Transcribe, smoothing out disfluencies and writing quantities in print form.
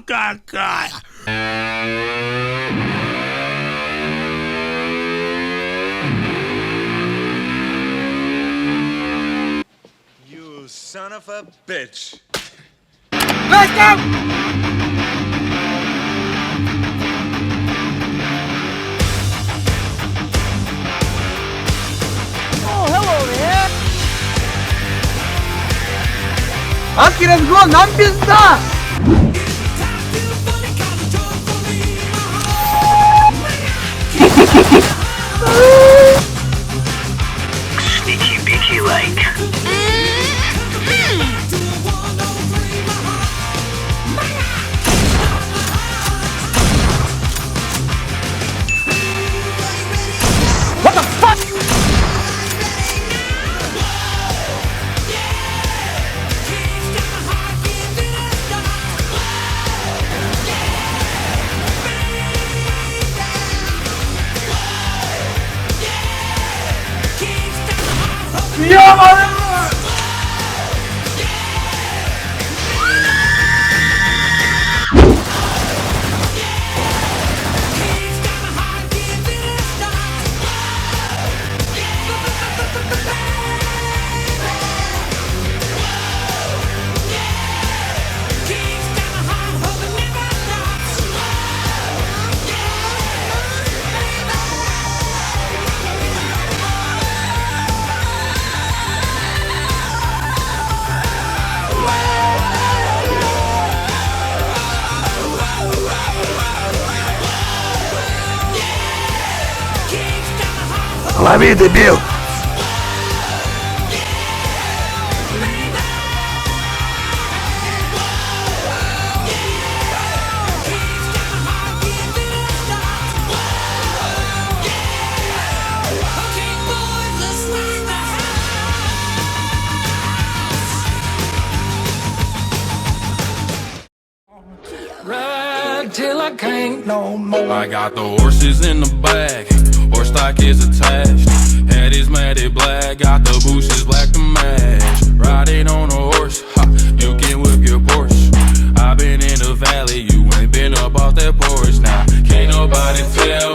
какая! You son of a bitch. Let's go! Oh, hello there! Адский разгон, нам пизда! Sneaky beaky like. What the fuck? ё-моё! Лови, дебил! Ride till I can't no more. I got the horses in the bag, horse stock is attached. Head is matted black, got the bushes black to match. Riding on a horse, ha, you can whip your Porsche. I been in the valley, you ain't been up off that porch. Now, can't nobody tell